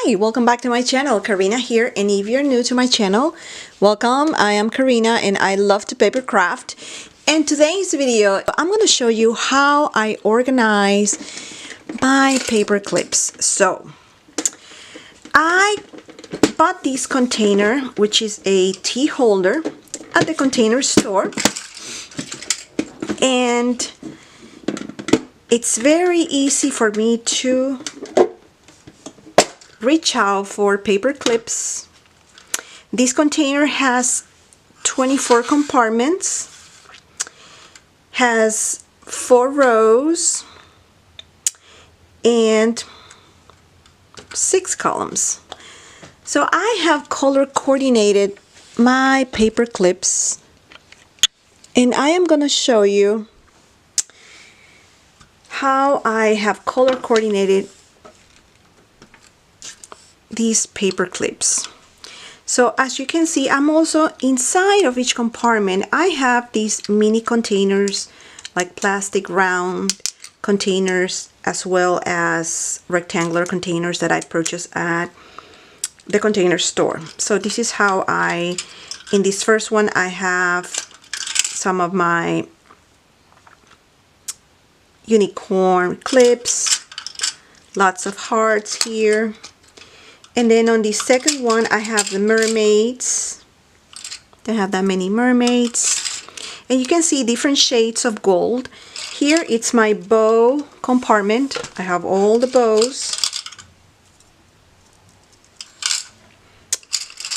Hi, welcome back to my channel. Karina here, and if you're new to my channel, welcome. I am Karina and I love to paper craft. In today's video, I'm going to show you how I organize my paper clips. So, I bought this container, which is a tea holder, at the container store, and it's very easy for me to reach out for paper clips. This container has 24 compartments, has 4 rows, and 6 columns. So I have color coordinated my paper clips, and I am going to show you how I have color coordinated these paper clips. So as you can see, I'm also inside of each compartment. I have these mini containers, like plastic round containers, as well as rectangular containers that I purchased at the container store. So this is how in this first one, I have some of my unicorn clips, lots of hearts here. And then on the second one, I have the mermaids. They have that many mermaids. And you can see different shades of gold. Here, it's my bow compartment. I have all the bows.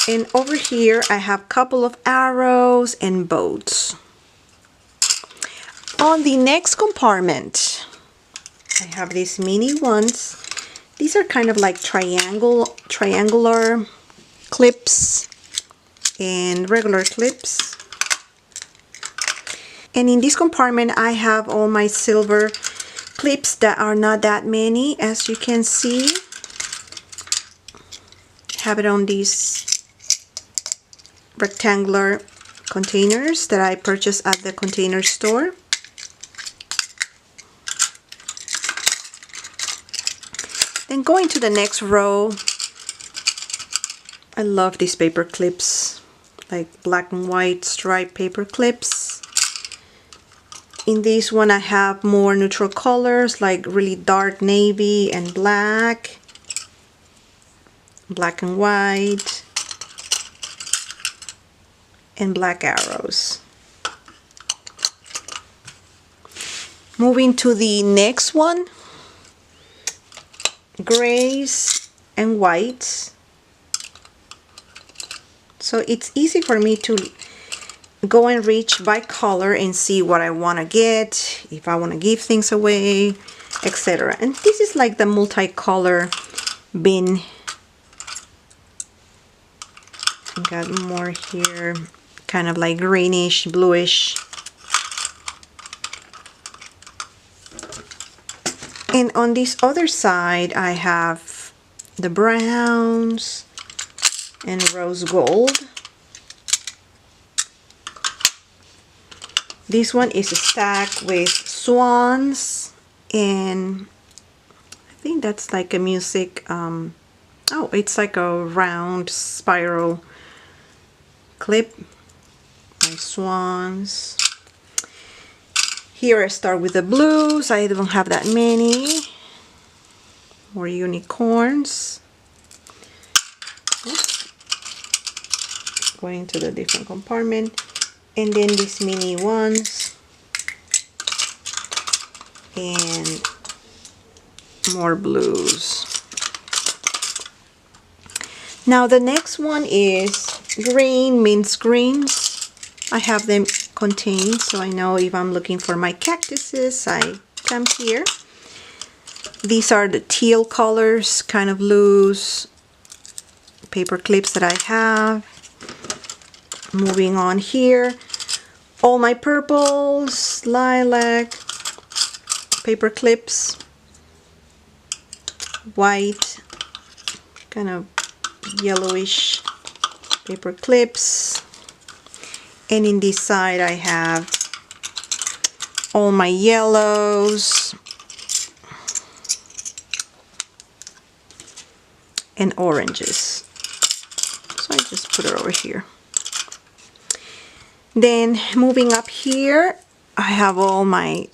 And over here, I have a couple of arrows and boats. On the next compartment, I have these mini ones. These are kind of like triangular clips and regular clips. And in this compartment, I have all my silver clips that are not that many, as you can see. Have it on these rectangular containers that I purchased at the container store. Then going to the next row, I love these paper clips, like black and white striped paper clips. In this one, I have more neutral colors, like really dark navy and black and white, and black arrows. Moving to the next one, grays and whites. So it's easy for me to go and reach by color and see what I want to get, if I want to give things away, etc. And this is like the multicolor bin. Got more here, kind of like greenish, bluish. And on this other side, I have the browns and rose gold. This one is stacked with swans, and I think that's like a music, oh, it's like a round spiral clip. My swans. Here I start with the blues. I don't have that many. More unicorns. Oops. Going to the different compartment. And then these mini ones. And more blues. Now the next one is green, minced greens. I have them contained, so I know if I'm looking for my cactuses, I come here. These are the teal colors, kind of loose paper clips that I have. Moving on here, all my purples, lilac paper clips, white, kind of yellowish paper clips. And in this side, I have all my yellows, and oranges. So I just put it over here. Then moving up here, I have all my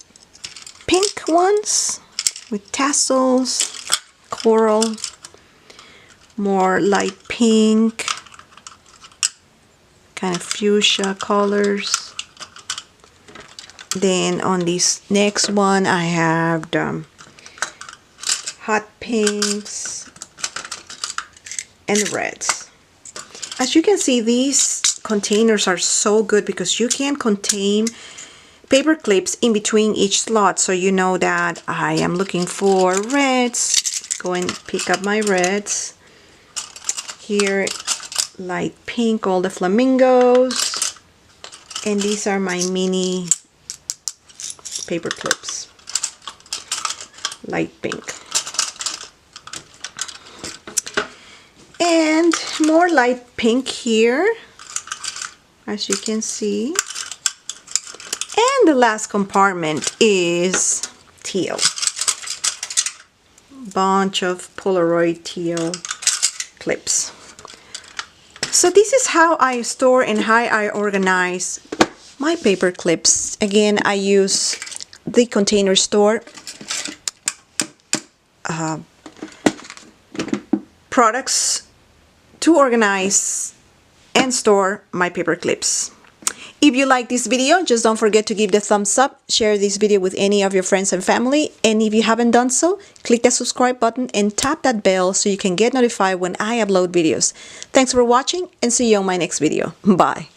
pink ones with tassels, coral, more light pink, kind of fuchsia colors. Then on this next one, I have the hot pinks and reds. As you can see, these containers are so good because you can contain paper clips in between each slot, so you know that I am looking for reds. Go and pick up my reds. Here, light pink, all the flamingos, and these are my mini paper clips, light pink. And more light pink here, as you can see. And the last compartment is teal. Bunch of Polaroid teal clips. So this is how I store and how I organize my paper clips. Again, I use the Container Store products to organize and store my paper clips. If you like this video, just don't forget to give the thumbs up, share this video with any of your friends and family, and if you haven't done so, click the subscribe button and tap that bell so you can get notified when I upload videos. Thanks for watching and see you on my next video. Bye.